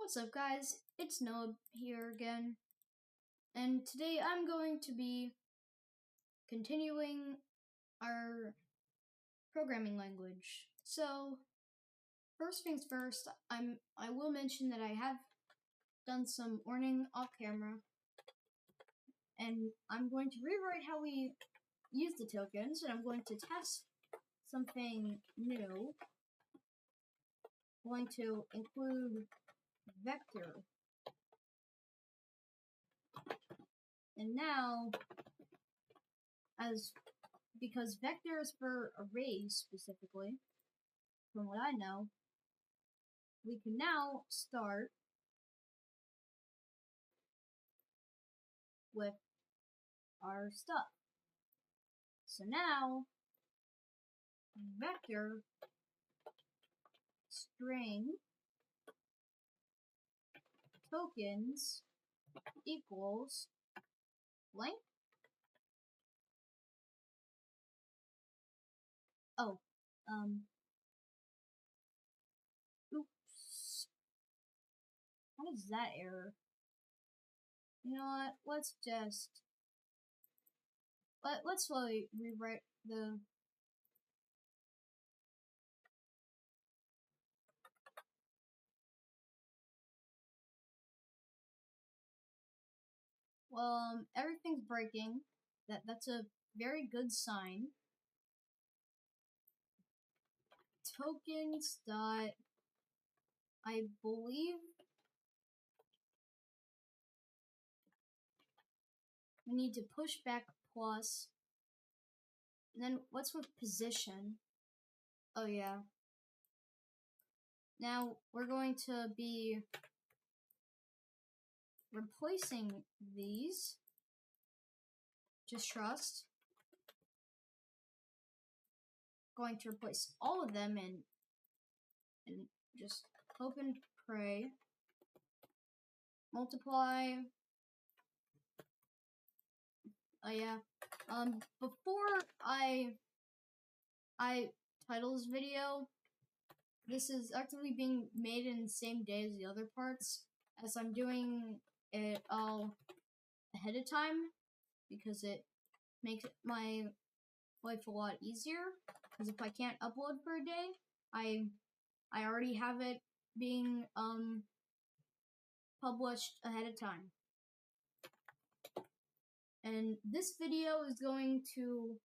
What's up, guys? It's Noah here again, and today I'm going to be continuing our programming language. So, first things first, I will mention that I have done some learning off camera, and I'm going to rewrite how we use the tokens, and I'm going to test something new. I'm going to include vector. And now, because vector is for arrays specifically, from what I know, we can now start with our stuff. So now, vector string tokens equals blank. Oh, oops. How does that error? You know what? Let's slowly rewrite the. Well, everything's breaking. That's a very good sign. Tokens dot, I believe we need to push back plus. And then what's with position? Oh yeah. Now we're going to be replacing these. Just trust. Going to replace all of them and just hope and pray. Multiply. Oh yeah. Before I title this video, this is actually being made in the same day as the other parts, as I'm doing it all ahead of time because it makes my life a lot easier. Because if I can't upload for a day, I already have it being published ahead of time. And this video is going to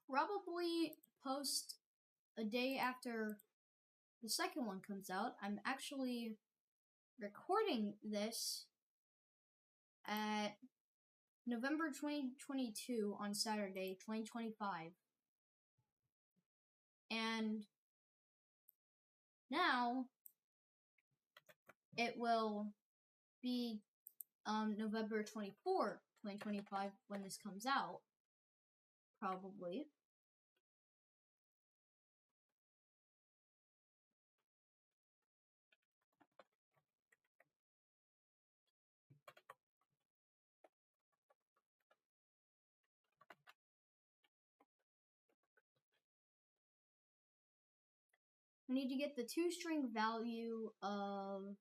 probably post a day after the second one comes out. I'm actually recording this at November 2022 on Saturday, 2025. And now it will be November 24, 2025 when this comes out, probably. We need to get the toString value of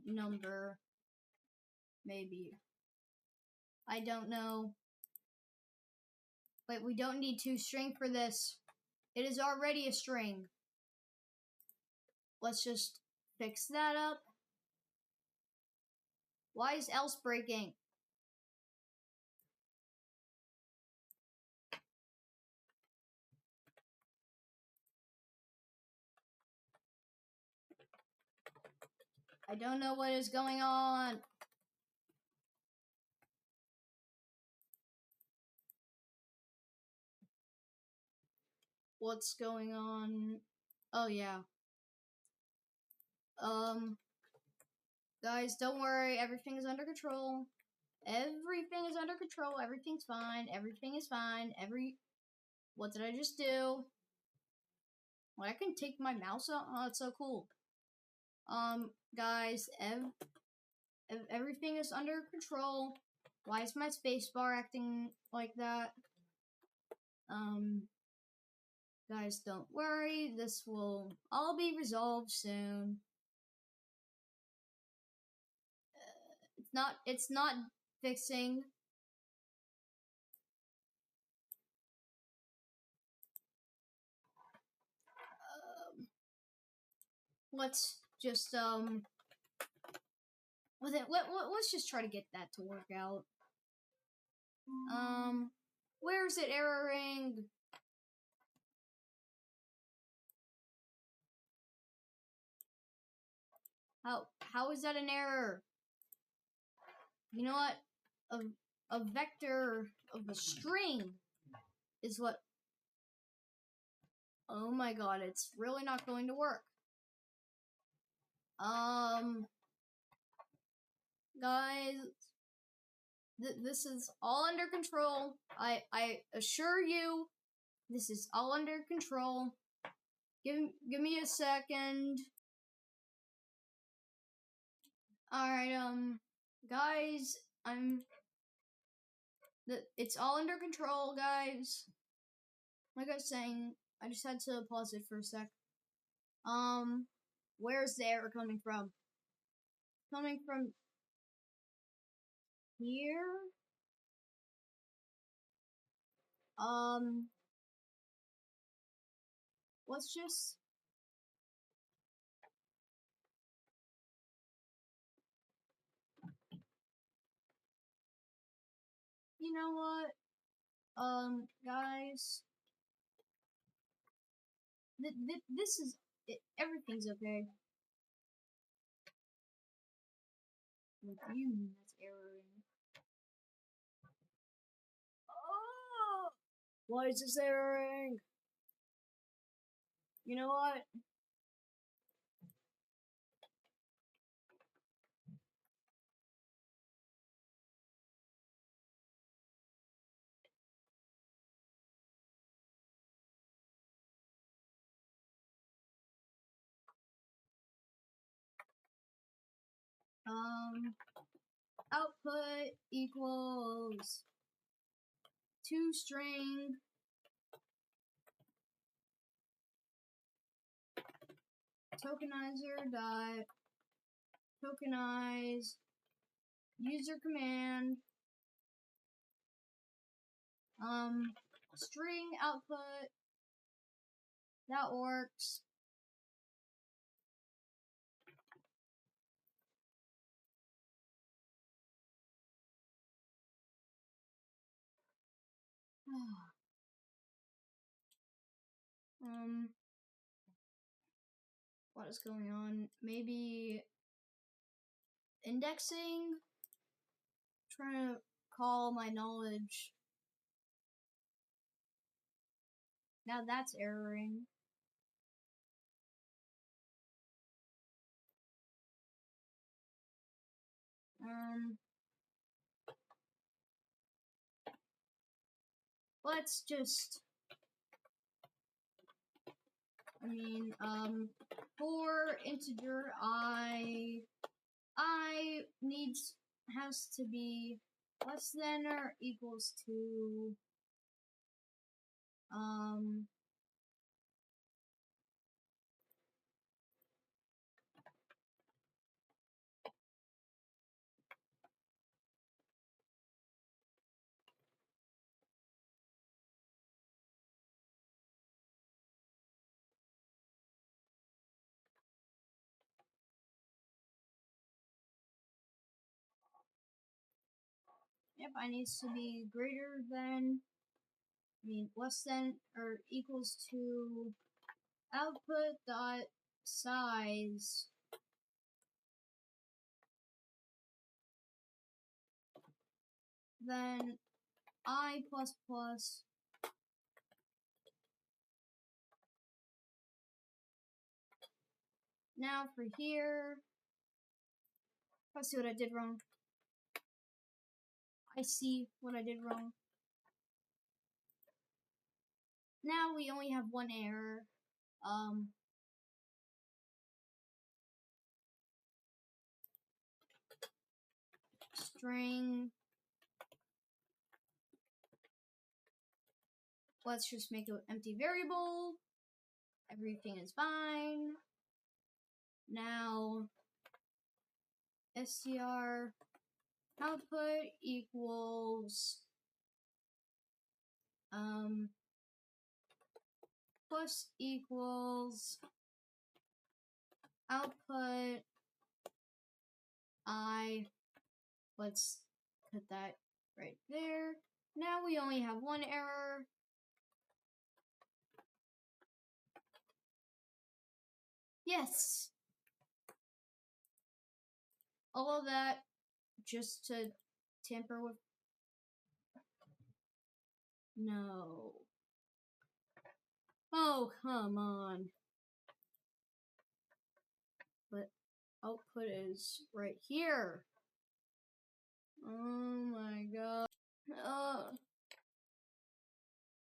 number, maybe. I don't know. Wait, we don't need toString for this. It is already a string. Let's just fix that up. Why is else breaking? I don't know what is going on. What's going on? Oh yeah. Guys, don't worry. Everything is under control. Everything is under control. Everything's fine. Everything is fine. What did I just do? Well, I can take my mouse out. Oh, it's so cool. Guys, everything is under control. Why is my spacebar acting like that? Guys, don't worry. This will all be resolved soon. It's not fixing. Let's just let's just try to get that to work out. Where's it erroring? How is that an error? You know what? A vector of a string is what. Oh my god, it's really not going to work. Guys, this is all under control. I assure you, this is all under control. Give me a second. Alright, guys, it's all under control, guys. Like I was saying, I just had to pause it for a sec. Where's the error coming from? Coming from here? Let's just... You know what? Guys, this is everything's okay. What do you mean that's erroring? Oh! Why is this erroring? You know what? Output equals toString tokenizer dot tokenize user command string output. That works. What is going on? Maybe indexing? Trying to call my knowledge. Now that's erroring. Let's just, for integer I has to be less than or equals to, I needs to be greater than, less than or equals to output dot size then I plus plus now for here. Let's see what I did wrong. I see what I did wrong. Now we only have one error. String let's just make an empty variable. Everything is fine. Now, str output equals plus equals output I. Let's put that right there. Now we only have one error. Yes. All of that just to tamper with. No. Oh, come on. But output is right here. Oh my god.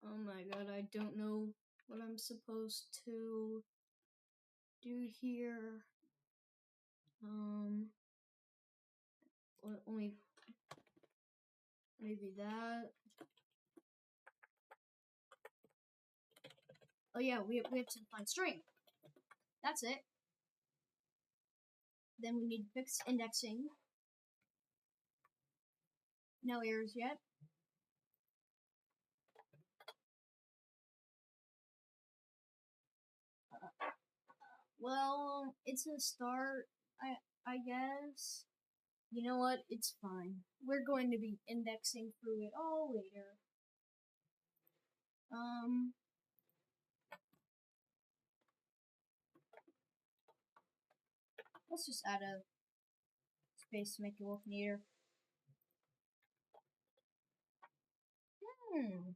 Oh my god, I don't know what I'm supposed to do here. Only maybe that. Oh yeah, we have to define string. That's it. Then we need to fix indexing. No errors yet. Well, it's a start, I guess. You know what? It's fine. We're going to be indexing through it all later. Let's just add a space to make it look neater. Hmm.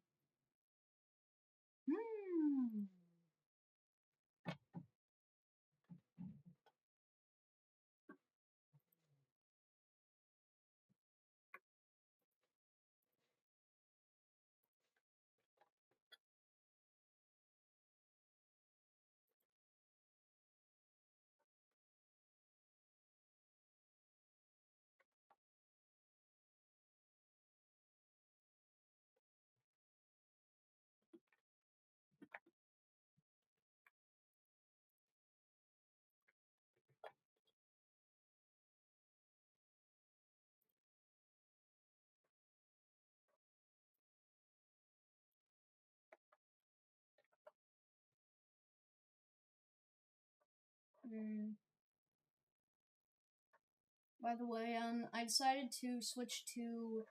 By the way, I decided to switch to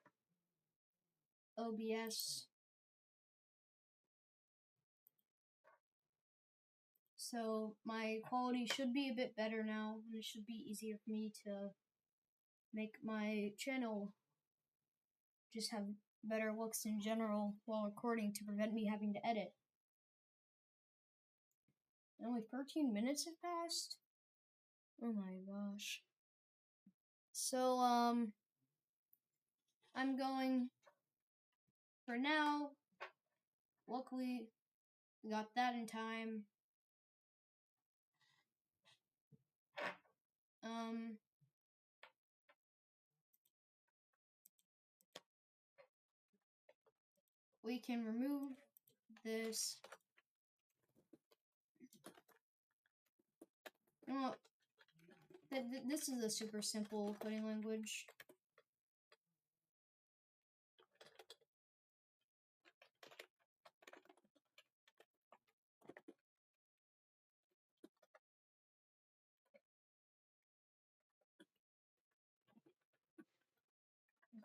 OBS. So my quality should be a bit better now, and it should be easier for me to make my channel just have better looks in general while recording to prevent me having to edit. Only 13 minutes have passed? Oh my gosh. So, I'm going, for now, luckily, we got that in time. We can remove this. Well, this is a super simple coding language.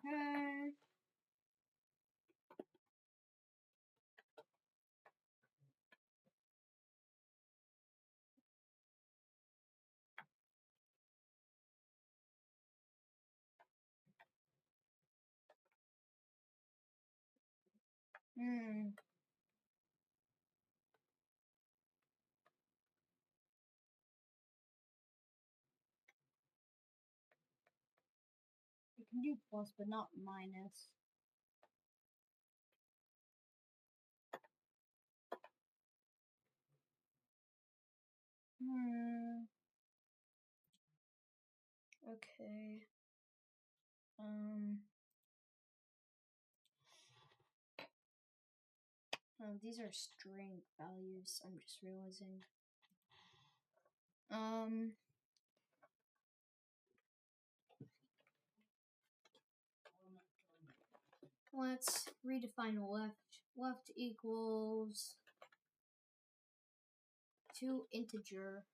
Okay. You can do plus, but not minus. Okay. Oh, these are string values, I'm just realizing. Let's redefine left. Left equals to integer.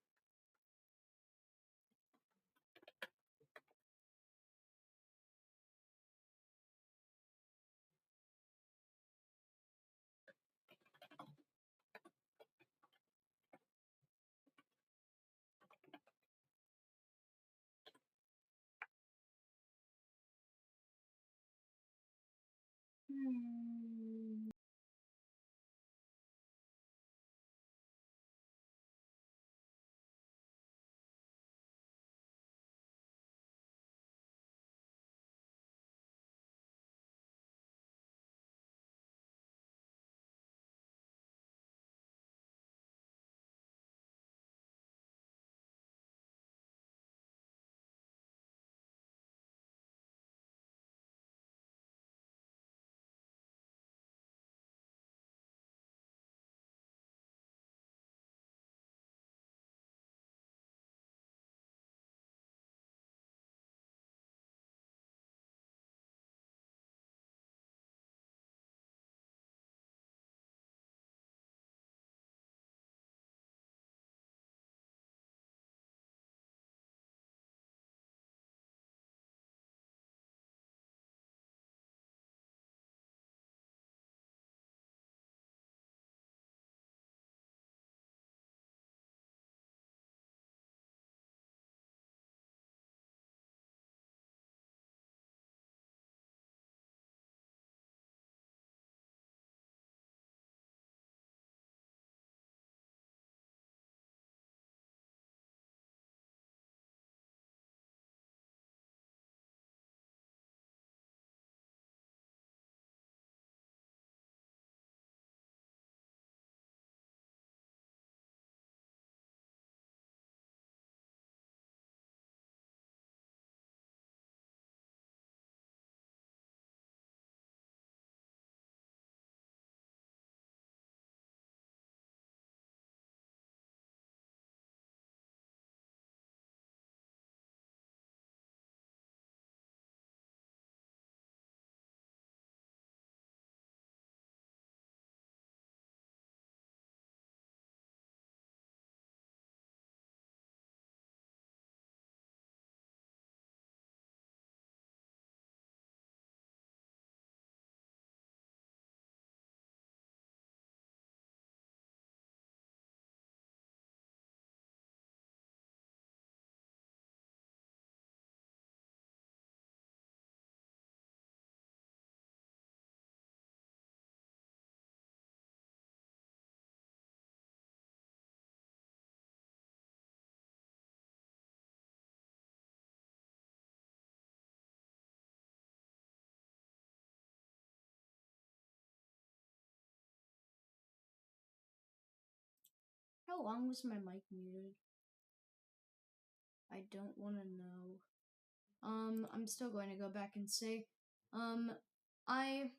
How long was my mic muted? I don't want to know. I'm still going to go back and say, I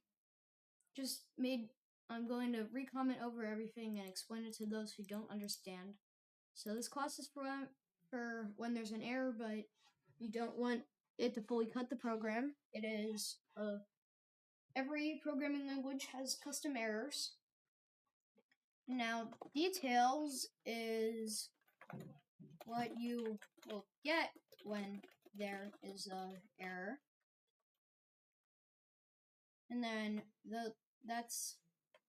just made, I'm going to re-comment over everything and explain it to those who don't understand. So this class is for when there's an error, but you don't want it to fully cut the program. It is, every programming language has custom errors. Now, details is what you will get when there is an error. And then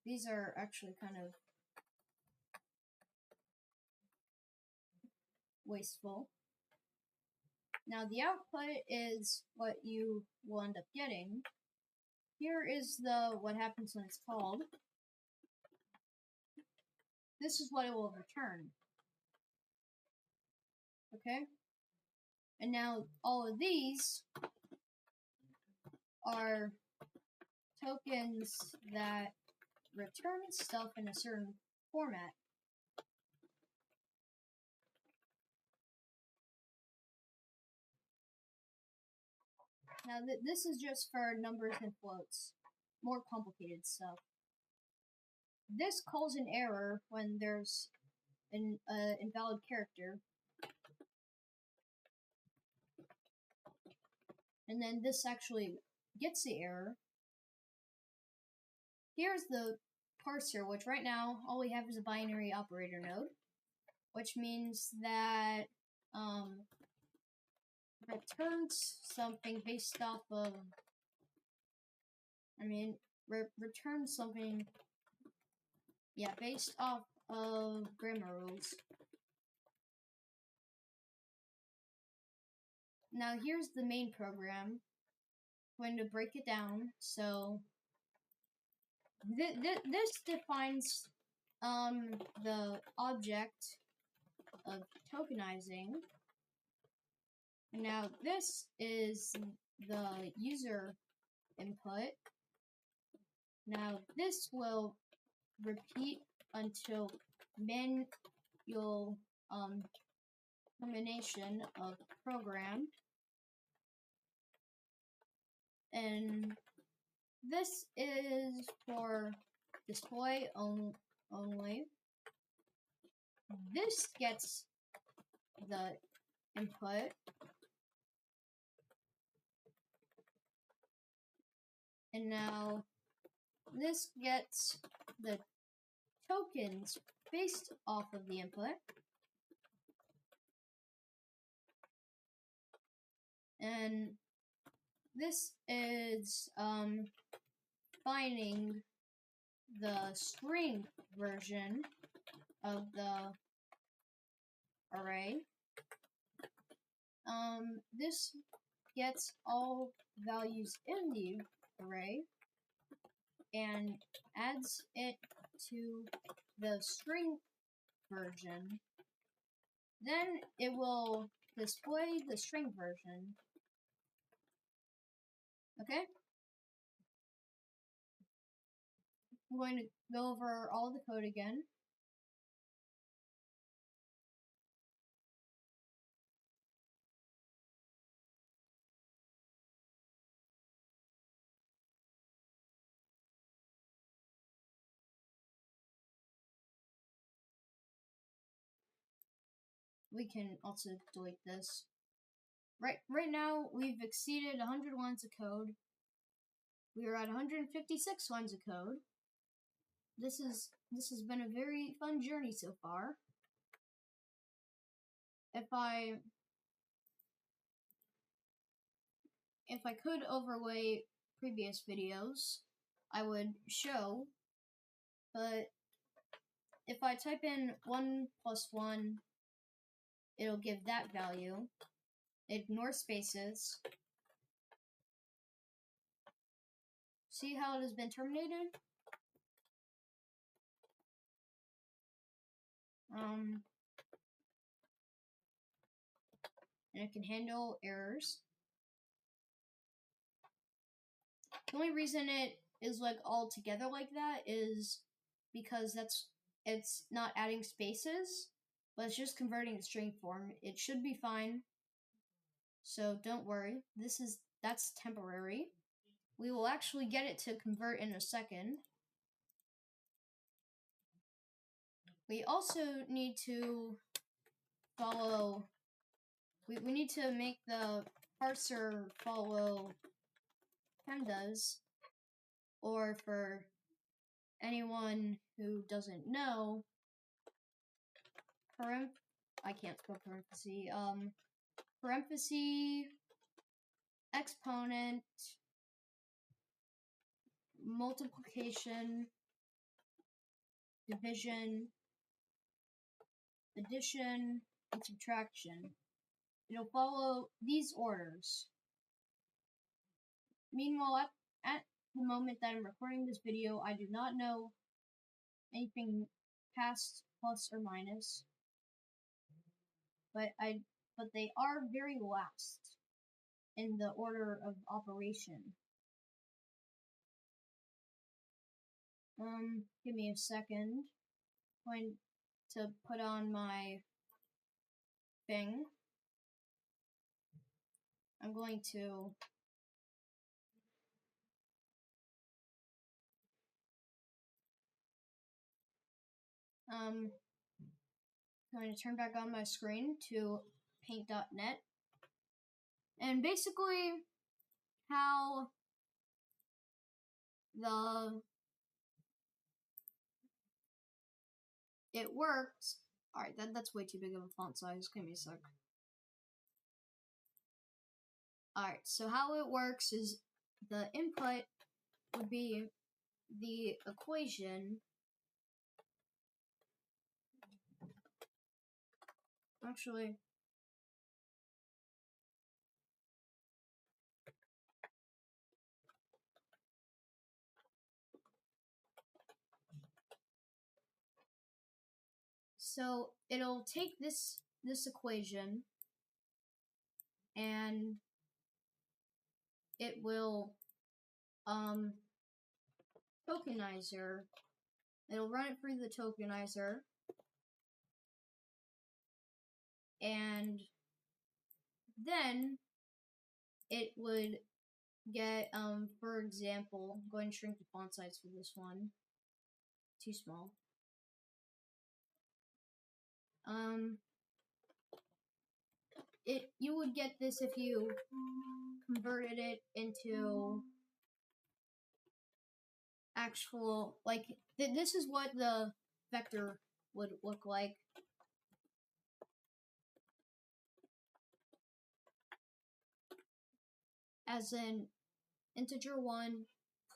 these are actually kind of wasteful. Now the output is what you will end up getting. Here is what happens when it's called. This is what it will return. Okay? And now all of these are tokens that return stuff in a certain format. Now this is just for numbers and floats, more complicated stuff. this calls an error when there's an invalid character. And then this actually gets the error. Here's the parser, which right now all we have is a binary operator node, which means that returns something based off of, returns something, based off of grammar rules. Now here's the main program. I'm going to break it down. So this defines the object of tokenizing. Now this is the user input. Now this will repeat until manual termination of program. And this is for display only. This gets the input. And now this gets the tokens based off of the input. And this is finding the string version of the array. This gets all values in the array and adds it to the string version. Then it will display the string version. Okay? I'm going to go over all the code again. We can also delete this. Right now, we've exceeded 100 lines of code. We are at 156 lines of code. This has been a very fun journey so far. If I could overlay previous videos, I would show, but if I type in 1 + 1, it'll give that value. Ignore spaces. See how it has been terminated? And it can handle errors. The only reason it is like all together like that is because it's not adding spaces, but it's just converting to string form. It should be fine. So don't worry. That's temporary. We will actually get it to convert in a second. We also need to follow. We need to make the parser follow pandas, or for anyone who doesn't know, I can't spell parenthesis. Parenthesis, exponent, multiplication, division, addition, and subtraction. It'll follow these orders. Meanwhile, at the moment that I'm recording this video, I do not know anything past plus or minus, but they are very last in the order of operation. Give me a second. I'm going to put on my thing. I'm going to going to turn back on my screen to paint.net. And basically, how it works. Alright, that's way too big of a font size. Give me a sec. Alright, so how it works is the input would be the equation. Actually, so it'll take this equation and it will tokenizer. It'll run it through the tokenizer, and then it would get for example, I'm going to shrink the font size for this one. Too small. You would get this if you converted it into actual, like, this is what the vector would look like. As in integer 1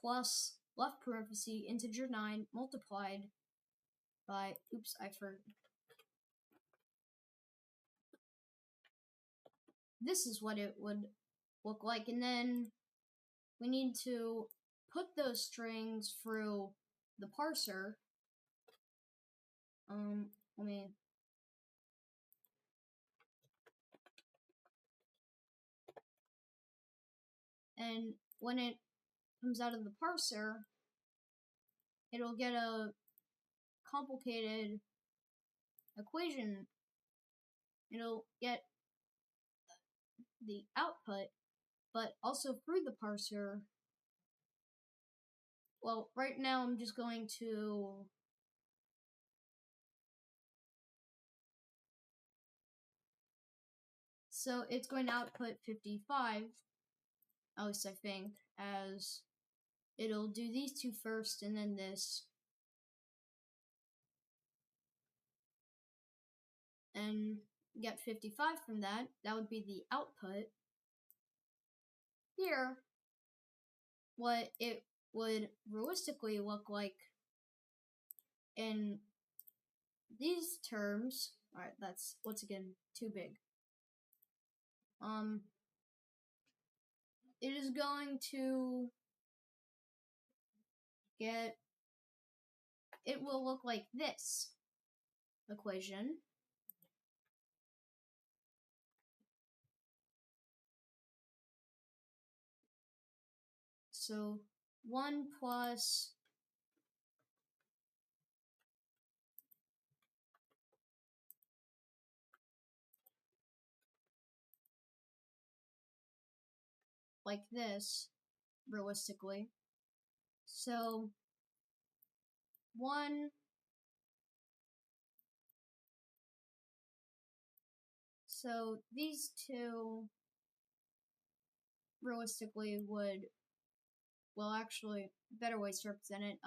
plus left parenthesis integer 9 multiplied by, oops, I forgot. This is what it would look like, and then we need to put those strings through the parser. Let me. And when it comes out of the parser, it'll get a complicated equation. It'll get the output, but also through the parser. Well, right now I'm just going to so it's going to output 55, at least I think, as it'll do these two first and then this. And get 55 from that. That would be the output. Here, what it would realistically look like in these terms. Alright, that's once again too big. It is going to get, it will look like this equation. So 1 plus like this, realistically. So 1, so these two realistically would, well, actually, better ways to represent it.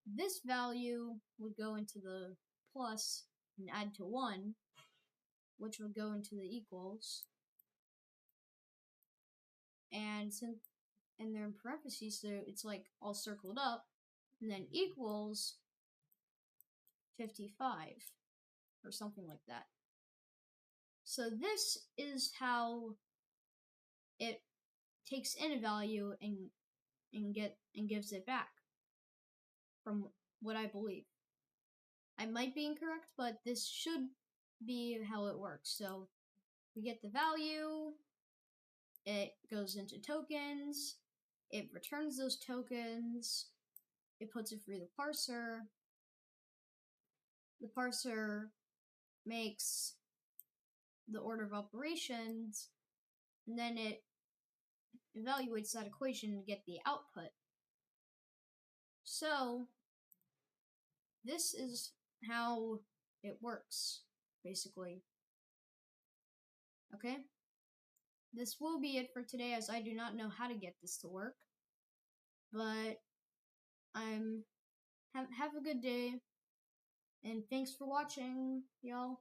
This value would go into the plus and add to 1, which would go into the equals. And since, and they're in parentheses, so it's like all circled up, and then equals 55 or something like that. So this is how it takes in a value and gives it back, from what I believe. I might be incorrect, but this should be how it works. So we get the value, it goes into tokens, it returns those tokens, it puts it through the parser makes the order of operations, and then it evaluates that equation to get the output. So this is how it works, basically. Okay? This will be it for today, as I do not know how to get this to work. But have a good day, and thanks for watching, y'all.